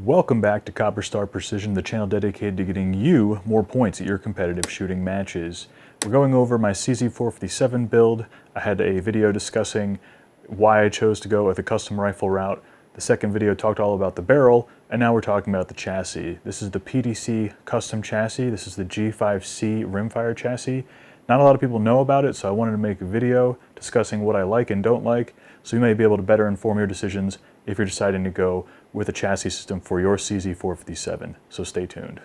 Welcome back to Copper Star Precision, the channel dedicated to getting you more points at your competitive shooting matches. We're going over my CZ457 build. I had a video discussing why I chose to go with a custom rifle route. The second video talked all about the barrel, and now we're talking about the chassis. This is the PDC Custom Chassis. This is the G5C Rimfire chassis. Not a lot of people know about it, so I wanted to make a video discussing what I like and don't like, so you may be able to better inform your decisions if you're deciding to go with a chassis system for your CZ457. So stay tuned.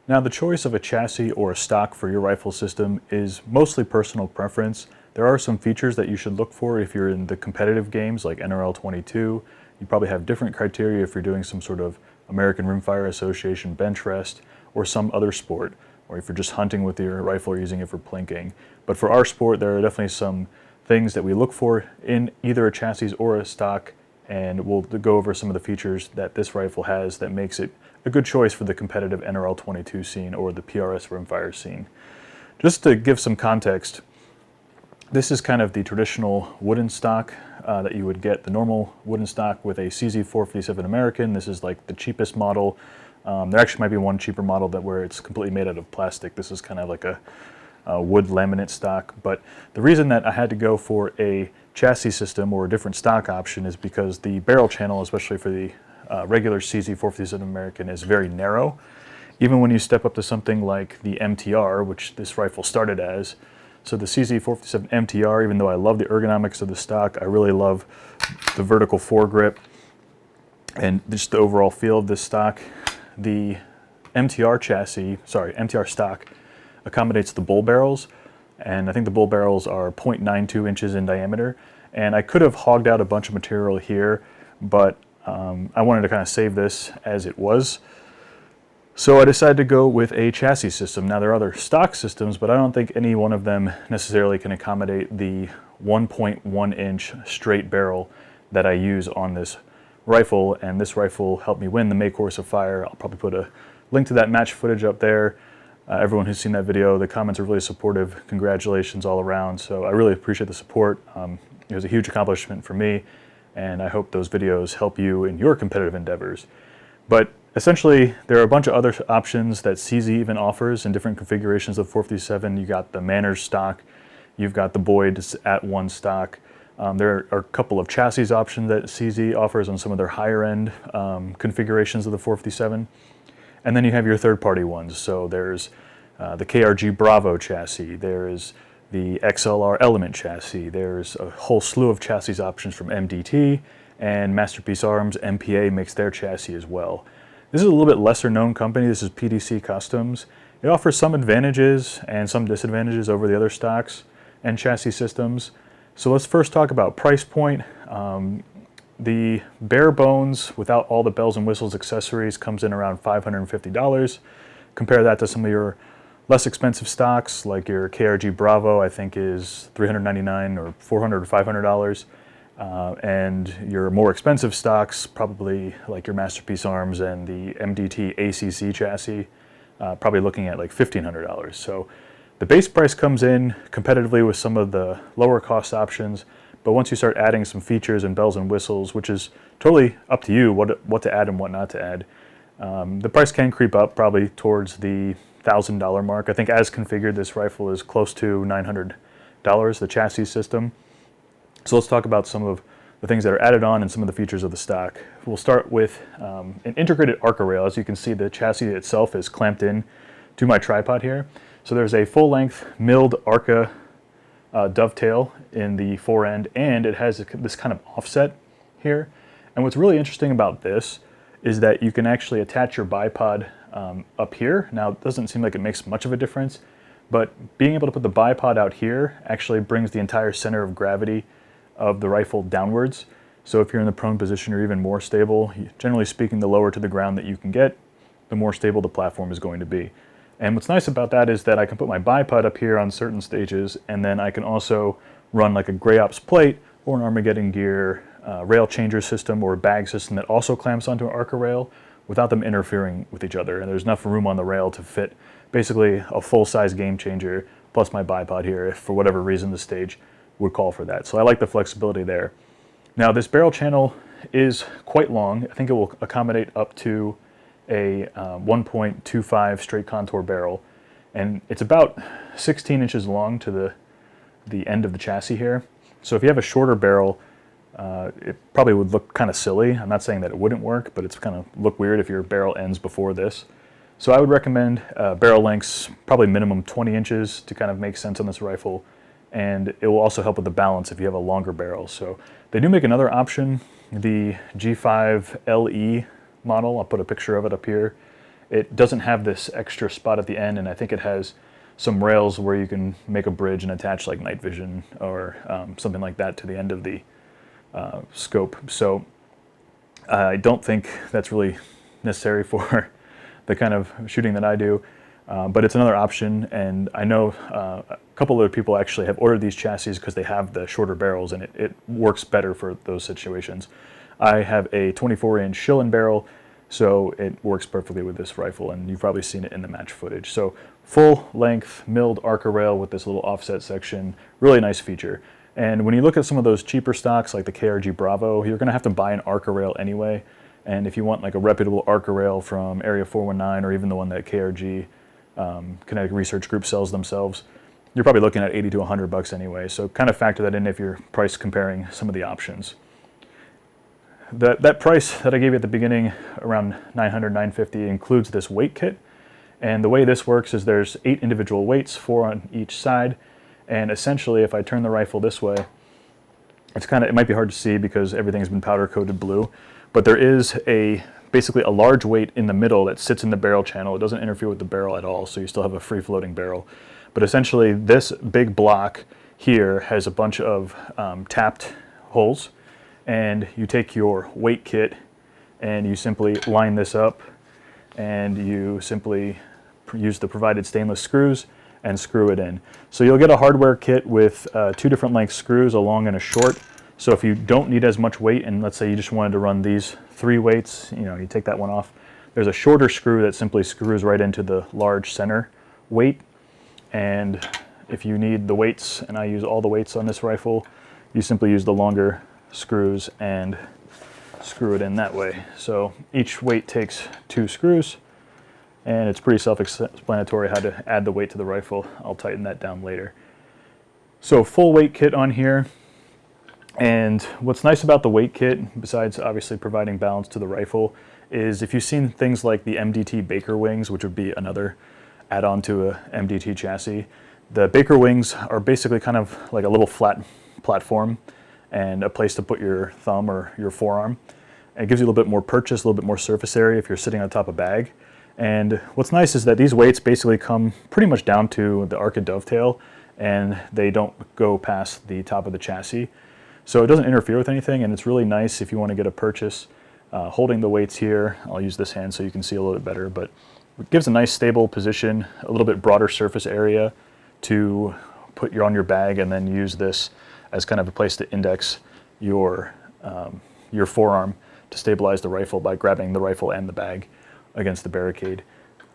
Now, the choice of a chassis or a stock for your rifle system is mostly personal preference. There are some features that you should look for if you're in the competitive games like NRL 22. You probably have different criteria if you're doing some sort of American Rimfire Association bench rest or some other sport, or if you're just hunting with your rifle or using it for plinking. But for our sport, there are definitely some things that we look for in either a chassis or a stock, and we'll go over some of the features that this rifle has that makes it a good choice for the competitive NRL 22 scene or the PRS Rimfire scene. Just to give some context, this is kind of the traditional wooden stock that you would get, the normal wooden stock with a CZ457 American. This is like the cheapest model. There actually might be one cheaper model where it's completely made out of plastic. This is kind of like a wood laminate stock, but the reason that I had to go for a chassis system or a different stock option is because the barrel channel, especially for the regular CZ457 American, is very narrow. Even when you step up to something like the MTR, which this rifle started as, so the CZ457 MTR, even though I love the ergonomics of the stock, I really love the vertical foregrip and just the overall feel of this stock. The MTR stock accommodates the bull barrels, and I think the bull barrels are 0.92 inches in diameter, and I could have hogged out a bunch of material here, but I wanted to kind of save this as it was. So I decided to go with a chassis system. Now, there are other stock systems, but I don't think any one of them necessarily can accommodate the 1.1 inch straight barrel that I use on this rifle, and this rifle helped me win the May Course of Fire. I'll probably put a link to that match footage up there. Everyone who's seen that video, the comments are really supportive. Congratulations all around. So I really appreciate the support. It was a huge accomplishment for me, and I hope those videos help you in your competitive endeavors. But essentially, there are a bunch of other options that CZ even offers in different configurations of 457. You got the Manners stock, you've got the Boyd's @1 stock. There are a couple of chassis options that CZ offers on some of their higher end configurations of the 457. And then you have your third-party ones. So there's the KRG Bravo chassis, there's the XLR Element chassis, there's a whole slew of chassis options from MDT, and Masterpiece Arms, MPA, makes their chassis as well. This is a little bit lesser known company. This is PDC Customs. It offers some advantages and some disadvantages over the other stocks and chassis systems. So let's first talk about price point. The bare bones, without all the bells and whistles accessories, comes in around $550. Compare that to some of your less expensive stocks, like your KRG Bravo, I think is $399 or $400 or $500. And your more expensive stocks, probably like your Masterpiece Arms and the MDT ACC chassis, probably looking at like $1,500. So the base price comes in competitively with some of the lower cost options. But once you start adding some features and bells and whistles, which is totally up to you what to add and what not to add, the price can creep up probably towards the $1,000 mark. I think as configured, this rifle is close to $900, the chassis system. So let's talk about some of the things that are added on and some of the features of the stock. We'll start with an integrated ARCA rail. As you can see, the chassis itself is clamped in to my tripod here. So there's a full-length milled ARCA dovetail in the fore end, and it has this kind of offset here. And what's really interesting about this is that you can actually attach your bipod up here. Now, it doesn't seem like it makes much of a difference, but being able to put the bipod out here actually brings the entire center of gravity of the rifle downwards. So if you're in the prone position, you're even more stable. Generally speaking, the lower to the ground that you can get, the more stable the platform is going to be. And what's nice about that is that I can put my bipod up here on certain stages, and then I can also run like a Gray Ops plate or an Armageddon Gear rail changer system or a bag system that also clamps onto an ARCA rail without them interfering with each other. And there's enough room on the rail to fit basically a full-size game changer plus my bipod here if for whatever reason the stage would call for that. So I like the flexibility there. Now this barrel channel is quite long. I think it will accommodate up to a 1.25 straight contour barrel, and it's about 16 inches long to the end of the chassis here. So if you have a shorter barrel, it probably would look kind of silly. I'm not saying that it wouldn't work, but it's kind of look weird if your barrel ends before this. So I would recommend barrel lengths, probably minimum 20 inches to kind of make sense on this rifle. And it will also help with the balance if you have a longer barrel. So they do make another option, the G5LE model. I'll put a picture of it up here. It doesn't have this extra spot at the end, and I think it has some rails where you can make a bridge and attach like night vision or something like that to the end of the scope. So I don't think that's really necessary for the kind of shooting that I do, but it's another option. And I know a couple other people actually have ordered these chassis because they have the shorter barrels, and it works better for those situations. I have a 24-inch Schillen barrel, so it works perfectly with this rifle, and you've probably seen it in the match footage. So full length milled Arca rail with this little offset section, really nice feature. And when you look at some of those cheaper stocks like the KRG Bravo, you're going to have to buy an Arca rail anyway. And if you want like a reputable Arca rail from Area 419 or even the one that KRG, Kinetic Research Group, sells themselves, you're probably looking at 80 to 100 bucks anyway. So kind of factor that in if you're price comparing some of the options. That price that I gave you at the beginning, around $900, $950, includes this weight kit. And the way this works is there's 8 individual weights, 4 on each side. And essentially, if I turn the rifle this way, it might be hard to see because everything's been powder coated blue, but there is basically a large weight in the middle that sits in the barrel channel. It doesn't interfere with the barrel at all, so you still have a free floating barrel. But essentially, this big block here has a bunch of tapped holes, and you take your weight kit and you simply line this up, and you simply use the provided stainless screws and screw it in. So you'll get a hardware kit with 2 different length screws, a long and a short. So if you don't need as much weight, and let's say you just wanted to run these 3 weights, you take that one off. There's a shorter screw that simply screws right into the large center weight. And if you need the weights, and I use all the weights on this rifle, you simply use the longer screws and screw it in that way. So each weight takes 2 screws, and it's pretty self-explanatory how to add the weight to the rifle. I'll tighten that down later. So full weight kit on here. And what's nice about the weight kit, besides obviously providing balance to the rifle, is if you've seen things like the MDT Baker wings, which would be another add-on to a MDT chassis, the Baker wings are basically kind of like a little flat platform and a place to put your thumb or your forearm. And it gives you a little bit more purchase, a little bit more surface area if you're sitting on top of a bag. And what's nice is that these weights basically come pretty much down to the Arca dovetail, and they don't go past the top of the chassis. So it doesn't interfere with anything, and it's really nice if you want to get a purchase holding the weights here. I'll use this hand so you can see a little bit better, but it gives a nice stable position, a little bit broader surface area to put on your bag, and then use this as kind of a place to index your forearm to stabilize the rifle by grabbing the rifle and the bag against the barricade.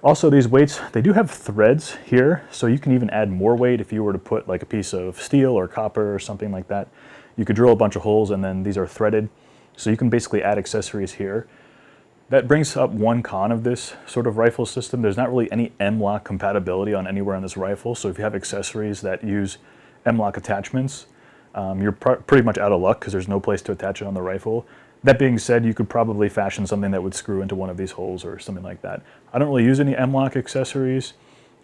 Also, these weights, they do have threads here, so you can even add more weight if you were to put like a piece of steel or copper or something like that. You could drill a bunch of holes, and then these are threaded, so you can basically add accessories here. That brings up one con of this sort of rifle system. There's not really any M-LOK compatibility on anywhere on this rifle, so if you have accessories that use M-LOK attachments, you're pretty much out of luck because there's no place to attach it on the rifle. That being said, you could probably fashion something that would screw into one of these holes or something like that. I don't really use any M-LOK accessories.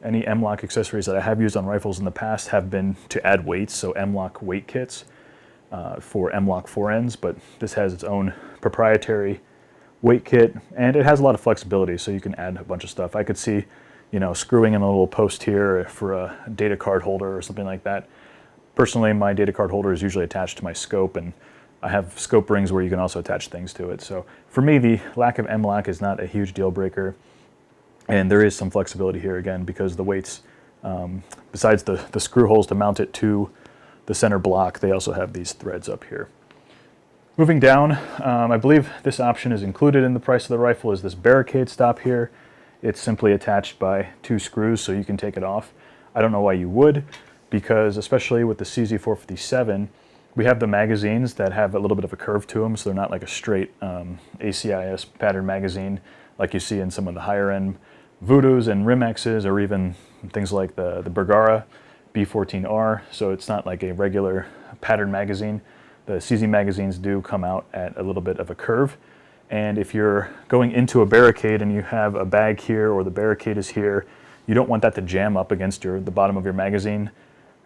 Any M-LOK accessories that I have used on rifles in the past have been to add weights, so M-LOK weight kits for M-LOK forends, but this has its own proprietary weight kit, and it has a lot of flexibility, so you can add a bunch of stuff. I could see, screwing in a little post here for a data card holder or something like that. Personally, my data card holder is usually attached to my scope, and I have scope rings where you can also attach things to it. So for me, the lack of M-LOK is not a huge deal breaker, and there is some flexibility here again because the weights, besides the screw holes to mount it to the center block, they also have these threads up here. Moving down, I believe this option is included in the price of the rifle, is this Barricade Stop here. It's simply attached by 2 screws, so you can take it off. I don't know why you would. because especially with the CZ457, we have the magazines that have a little bit of a curve to them, so they're not like a straight ACIS pattern magazine like you see in some of the higher end Voodoos and Rimexes, or even things like the Bergara B14R. So it's not like a regular pattern magazine. The CZ magazines do come out at a little bit of a curve. And if you're going into a barricade and you have a bag here or the barricade is here, you don't want that to jam up against the bottom of your magazine,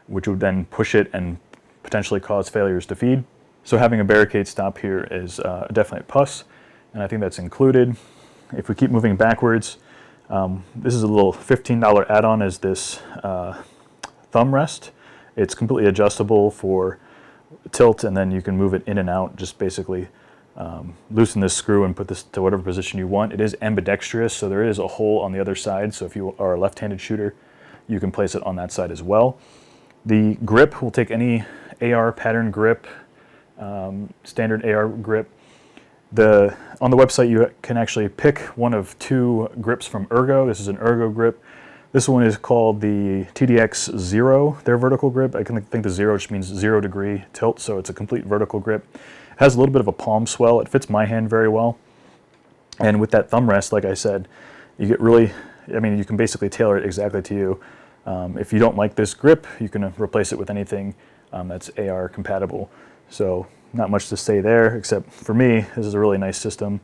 which would then push it and potentially cause failures to feed. So having a barricade stop here is a definite plus, and I think that's included. If we keep moving backwards, this is a little $15 add-on, is this thumb rest. It's completely adjustable for tilt, and then you can move it in and out. Just basically loosen this screw and put this to whatever position you want. It is ambidextrous, so there is a hole on the other side, so if you are a left-handed shooter, you can place it on that side as well. The grip will take any AR pattern grip, standard AR grip. On the website you can actually pick one of two grips from Ergo. This is an Ergo grip. This one is called the TDX Zero, their vertical grip. I think the zero just means 0 degree tilt, so it's a complete vertical grip. It has a little bit of a palm swell. It fits my hand very well. And with that thumb rest, like I said, you get really, you can basically tailor it exactly to you. If you don't like this grip, you can replace it with anything that's AR compatible. So not much to say there, except for me, this is a really nice system.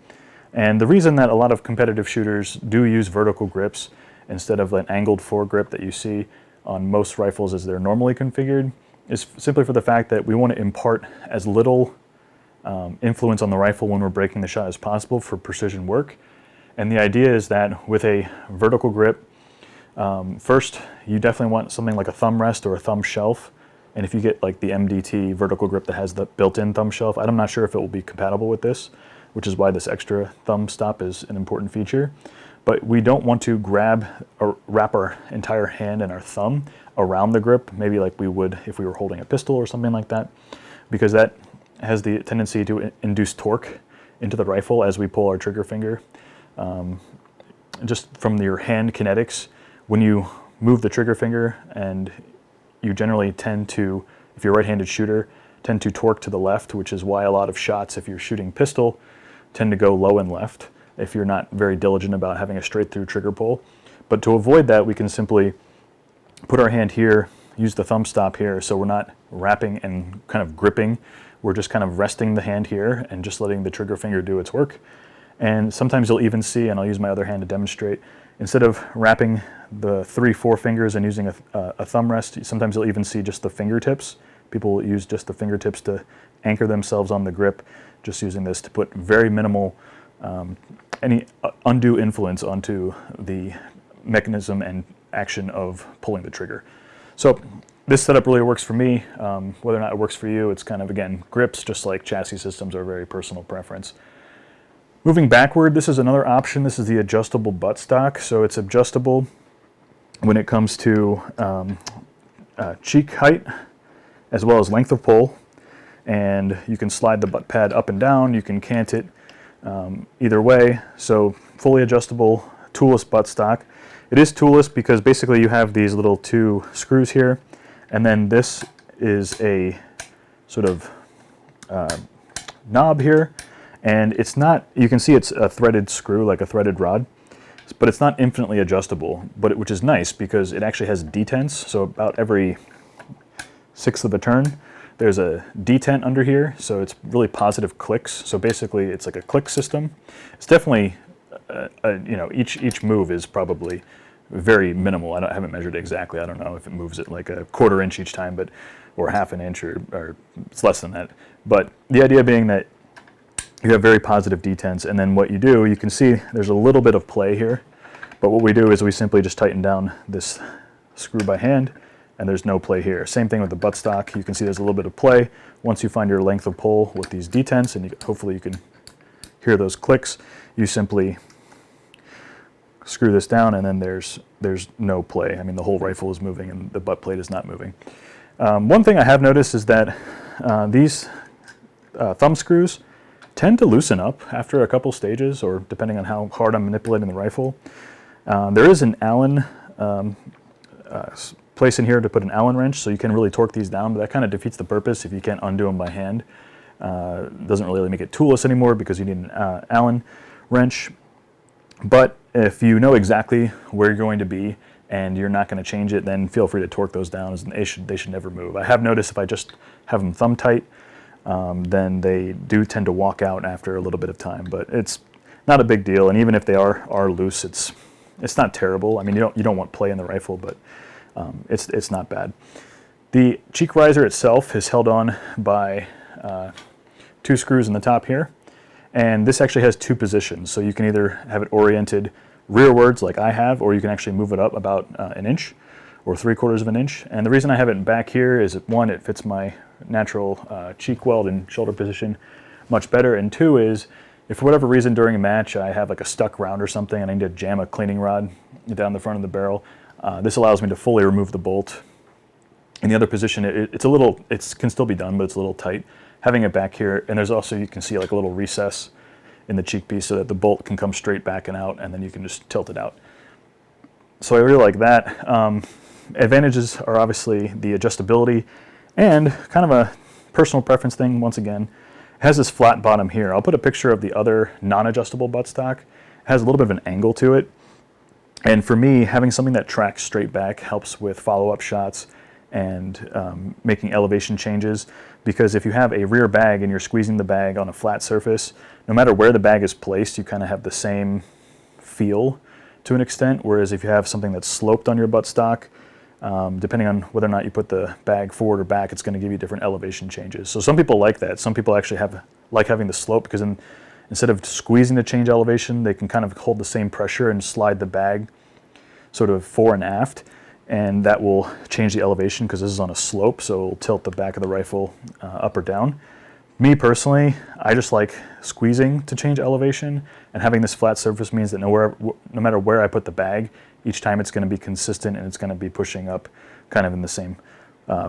And the reason that a lot of competitive shooters do use vertical grips instead of an angled foregrip that you see on most rifles as they're normally configured is simply for the fact that we want to impart as little influence on the rifle when we're breaking the shot as possible for precision work. And the idea is that with a vertical grip, first, you definitely want something like a thumb rest or a thumb shelf. And if you get like the MDT vertical grip that has the built-in thumb shelf, I'm not sure if it will be compatible with this, which is why this extra thumb stop is an important feature. But we don't want to grab or wrap our entire hand and our thumb around the grip, maybe like we would if we were holding a pistol or something like that, because that has the tendency to induce torque into the rifle as we pull our trigger finger. Just from your hand kinetics, when you move the trigger finger, and you generally tend to, if you're a right-handed shooter, tend to torque to the left, which is why a lot of shots, if you're shooting pistol, tend to go low and left if you're not very diligent about having a straight-through trigger pull. But to avoid that, we can simply put our hand here, use the thumb stop here, so we're not wrapping and kind of gripping. We're just kind of resting the hand here and just letting the trigger finger do its work. And sometimes you'll even see, and I'll use my other hand to demonstrate, instead of wrapping the 3-4 fingers and using a thumb rest, sometimes you'll even see just the fingertips. People use just the fingertips to anchor themselves on the grip, just using this to put very minimal, any undue influence onto the mechanism and action of pulling the trigger. So this setup really works for me. Whether or not it works for you, it's kind of, again, grips, just like chassis systems, are very personal preference. Moving backward, this is another option. This is the adjustable buttstock. So it's adjustable when it comes to cheek height as well as length of pull. And you can slide the butt pad up and down. You can cant it either way. So fully adjustable, toolless buttstock. It is toolless because basically you have these little 2 screws here. And then this is a sort of knob here. And it's not, you can see it's a threaded screw, like a threaded rod, but it's not infinitely adjustable, which is nice because it actually has detents. So about every 1/6 of a turn, there's a detent under here. So it's really positive clicks. So basically it's like a click system. It's definitely, each move is probably very minimal. I haven't measured it exactly. I don't know if it moves it like a 1/4 inch each time, or 1/2 inch, or it's less than that. But the idea being that you have very positive detents, and then what you do, you can see there's a little bit of play here, but what we do is we simply just tighten down this screw by hand, and there's no play here. Same thing with the buttstock. You can see there's a little bit of play. Once you find your length of pull with these detents, and hopefully you can hear those clicks, you simply screw this down, and then there's no play. I mean, the whole rifle is moving, and the butt plate is not moving. One thing I have noticed is that these thumb screws tend to loosen up after a couple stages, or depending on how hard I'm manipulating the rifle. There is an Allen place in here to put an Allen wrench, so you can really torque these down, but that kind of defeats the purpose if you can't undo them by hand. Doesn't really make it toolless anymore because you need an Allen wrench. But if you know exactly where you're going to be and you're not going to change it, then feel free to torque those down. They should never move. I have noticed if I just have them thumb tight, then they do tend to walk out after a little bit of time. But it's not a big deal, and even if they are loose, it's not terrible. I mean, you don't want play in the rifle, but it's not bad. The cheek riser itself is held on by 2 screws in the top here, and this actually has 2 positions. So you can either have it oriented rearwards like I have, or you can actually move it up about an inch or 3/4 of an inch. And the reason I have it back here is that 1, it fits my natural cheek weld and shoulder position much better, and 2 is if for whatever reason during a match I have like a stuck round or something and I need to jam a cleaning rod down the front of the barrel, this allows me to fully remove the bolt. In the other position, it can still be done, but it's a little tight. Having it back here, and there's also, you can see like a little recess in the cheek piece so that the bolt can come straight back and out, and then you can just tilt it out. So I really like that. Advantages are obviously the adjustability and kind of a personal preference thing once again. It has this flat bottom here. I'll put a picture of the other non-adjustable buttstock. It has a little bit of an angle to it. And for me, having something that tracks straight back helps with follow-up shots and making elevation changes, because if you have a rear bag and you're squeezing the bag on a flat surface, no matter where the bag is placed, you kind of have the same feel to an extent, whereas if you have something that's sloped on your buttstock, depending on whether or not you put the bag forward or back, it's going to give you different elevation changes. So some people like that. Some people actually like having the slope, because instead of squeezing to change elevation, they can kind of hold the same pressure and slide the bag sort of fore and aft, and that will change the elevation because this is on a slope, so it'll tilt the back of the rifle up or down. Me personally, I just like squeezing to change elevation, and having this flat surface means that no matter where I put the bag, each time it's going to be consistent and it's going to be pushing up kind of in the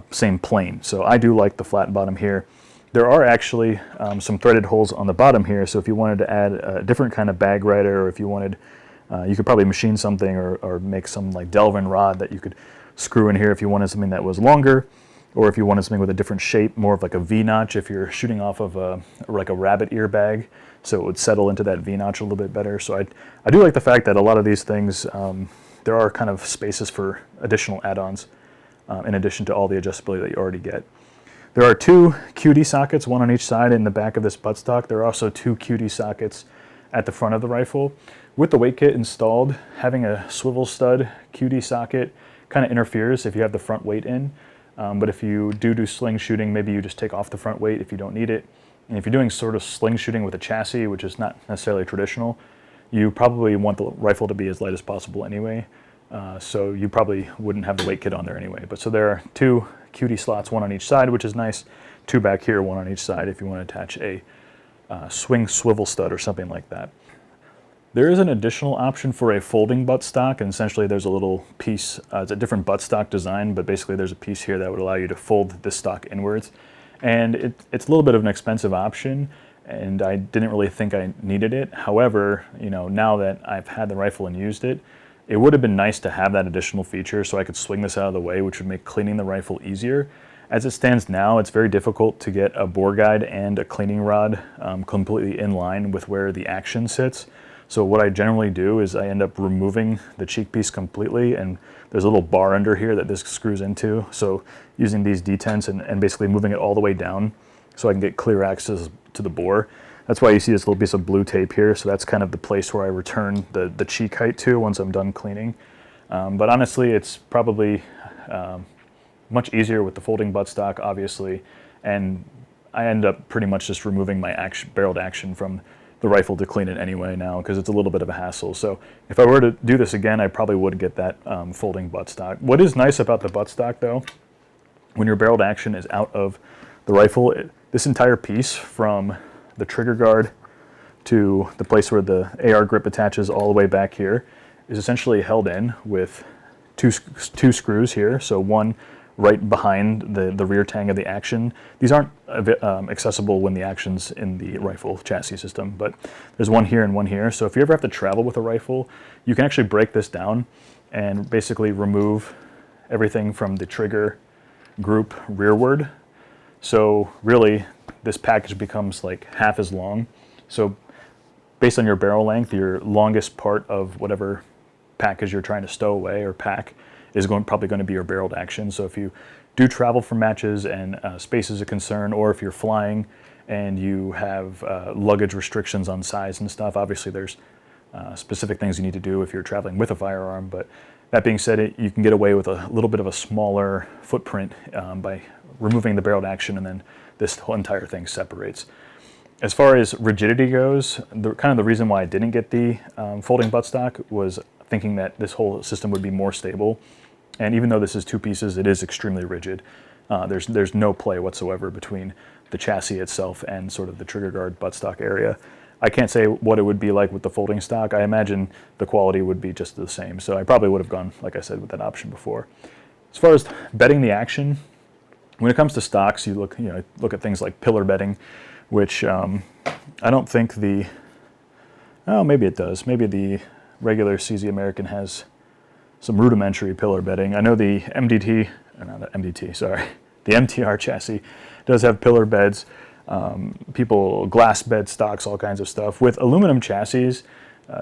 same plane. So I do like the flat bottom here. There are actually some threaded holes on the bottom here, so if you wanted to add a different kind of bag rider, or if you wanted, you could probably machine something or make some like Delvin rod that you could screw in here if you wanted something that was longer, or if you wanted something with a different shape, more of like a V-notch if you're shooting off of like a rabbit ear bag, so it would settle into that V-notch a little bit better. So I do like the fact that a lot of these things, there are kind of spaces for additional add-ons in addition to all the adjustability that you already get. There are 2 QD sockets, one on each side in the back of this buttstock. There are also 2 QD sockets at the front of the rifle. With the weight kit installed, having a swivel stud QD socket kind of interferes if you have the front weight in. But if you do sling shooting, maybe you just take off the front weight if you don't need it. And if you're doing sort of sling shooting with a chassis, which is not necessarily traditional, you probably want the rifle to be as light as possible anyway. So you probably wouldn't have the weight kit on there anyway. But so there are 2 QD slots, one on each side, which is nice. 2 back here, one on each side if you want to attach a swing swivel stud or something like that. There is an additional option for a folding buttstock, and essentially there's a little piece, it's a different buttstock design, but basically there's a piece here that would allow you to fold this stock inwards. And it's a little bit of an expensive option, and I didn't really think I needed it. However, you know, now that I've had the rifle and used it, it would have been nice to have that additional feature so I could swing this out of the way, which would make cleaning the rifle easier. As it stands now, it's very difficult to get a bore guide and a cleaning rod completely in line with where the action sits. So what I generally do is I end up removing the cheek piece completely, and there's a little bar under here that this screws into. So using these detents and basically moving it all the way down so I can get clear access to the bore. That's why you see this little piece of blue tape here. So that's kind of the place where I return the cheek height to once I'm done cleaning. But honestly, it's probably much easier with the folding buttstock, obviously. And I end up pretty much just removing my barreled action from the rifle to clean it anyway now, because it's a little bit of a hassle. So if I were to do this again, I probably would get that folding buttstock. What is nice about the buttstock though, when your barreled action is out of the rifle, this entire piece from the trigger guard to the place where the AR grip attaches all the way back here is essentially held in with two screws here. So one right behind the rear tang of the action. These aren't accessible when the action's in the rifle chassis system, but there's one here and one here. So if you ever have to travel with a rifle, you can actually break this down and basically remove everything from the trigger group rearward. So really, this package becomes like half as long. So based on your barrel length, your longest part of whatever package you're trying to stow away or pack is probably going to be your barreled action. So if you do travel for matches and space is a concern, or if you're flying and you have luggage restrictions on size and stuff, obviously there's specific things you need to do if you're traveling with a firearm. But that being said, you can get away with a little bit of a smaller footprint by removing the barreled action, and then this whole entire thing separates. As far as rigidity goes, kind of the reason why I didn't get the folding buttstock was thinking that this whole system would be more stable. And even though this is two pieces, it is extremely rigid. There's no play whatsoever between the chassis itself and sort of the trigger guard buttstock area. I can't say what it would be like with the folding stock. I imagine the quality would be just the same. So I probably would have gone, like I said, with that option before. As far as bedding the action, when it comes to stocks, you look at things like pillar bedding, which I don't think maybe it does. Maybe the regular CZ American has some rudimentary pillar bedding. I know the the MTR chassis does have pillar beds. Glass bed stocks, all kinds of stuff. With aluminum chassis,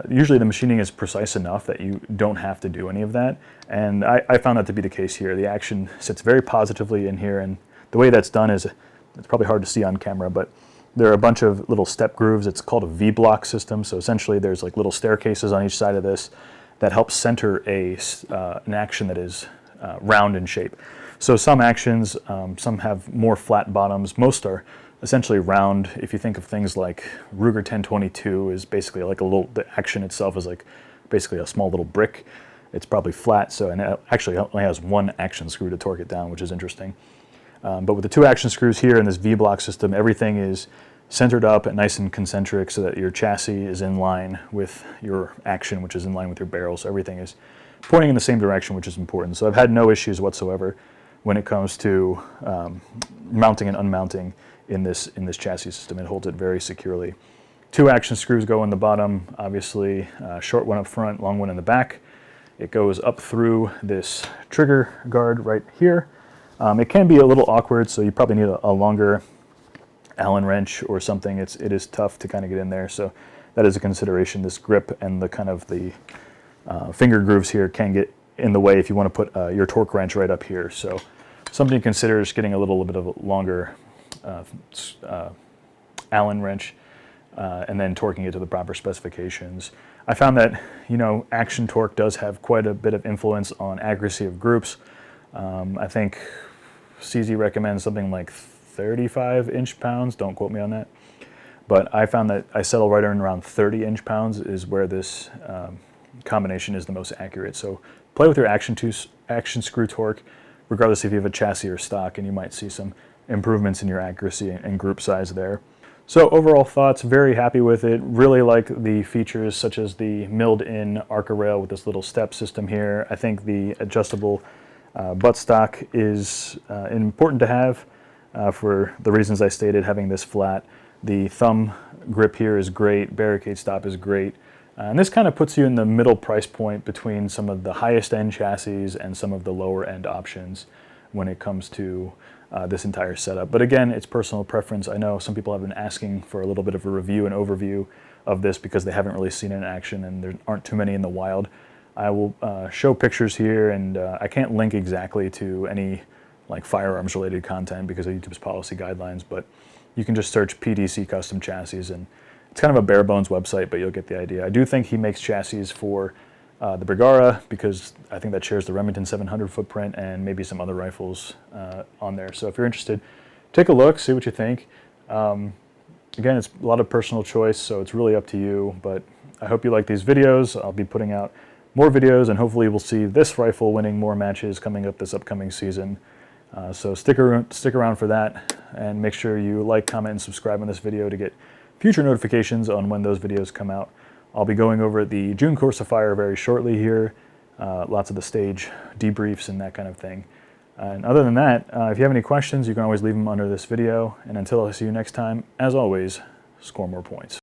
usually the machining is precise enough that you don't have to do any of that. And I found that to be the case here. The action sits very positively in here, and the way that's done is, it's probably hard to see on camera, but there are a bunch of little step grooves. It's called a V-block system. So essentially there's like little staircases on each side of this that help center an action that is round in shape. So some actions, some have more flat bottoms. Most are essentially round. If you think of things like Ruger 1022 is basically like the action itself is like basically a small little brick. It's probably flat, so, and it actually only has one action screw to torque it down, which is interesting. But with the two action screws here in this V-block system, everything is centered up and nice and concentric so that your chassis is in line with your action, which is in line with your barrel. So everything is pointing in the same direction, which is important. So I've had no issues whatsoever when it comes to mounting and unmounting in this chassis system. It holds it very securely. Two action screws go in the bottom, obviously, short one up front, long one in the back. It goes up through this trigger guard right here. It can be a little awkward, so you probably need a longer Allen wrench or something. It is tough to kind of get in there, so that is a consideration. This grip and the finger grooves here can get in the way if you want to put your torque wrench right up here. So something to consider is getting a little bit of a longer Allen wrench and then torquing it to the proper specifications. I found that, action torque does have quite a bit of influence on accuracy of groups. I think CZ recommends something like 35 inch-pounds. Don't quote me on that. But I found that I settle right around 30 inch-pounds is where this combination is the most accurate. So play with your action screw torque, regardless if you have a chassis or stock, and you might see some improvements in your accuracy and group size there. So overall thoughts, very happy with it. Really like the features such as the milled-in ARCA rail with this little step system here. I think the adjustable buttstock is important to have for the reasons I stated, having this flat. The thumb grip here is great, Barricade Stop is great. And this kind of puts you in the middle price point between some of the highest end chassis and some of the lower end options when it comes to this entire setup. But again, it's personal preference. I know some people have been asking for a little bit of a review and overview of this because they haven't really seen it in action and there aren't too many in the wild. I will show pictures here, and I can't link exactly to any like firearms related content because of YouTube's policy guidelines, but you can just search PDC Custom Chassis, and it's kind of a bare bones website, but you'll get the idea. I do think he makes chassis for the Bergara because I think that shares the Remington 700 footprint and maybe some other rifles on there. So if you're interested, take a look, see what you think. Again, it's a lot of personal choice, so it's really up to you, but I hope you like these videos. I'll be putting out more videos, and hopefully we'll see this rifle winning more matches coming up this upcoming season. So stick around for that, and make sure you like, comment, and subscribe on this video to get future notifications on when those videos come out. I'll be going over the June course of fire very shortly here, lots of the stage debriefs and that kind of thing. And other than that, if you have any questions, you can always leave them under this video. And until I see you next time, as always, score more points.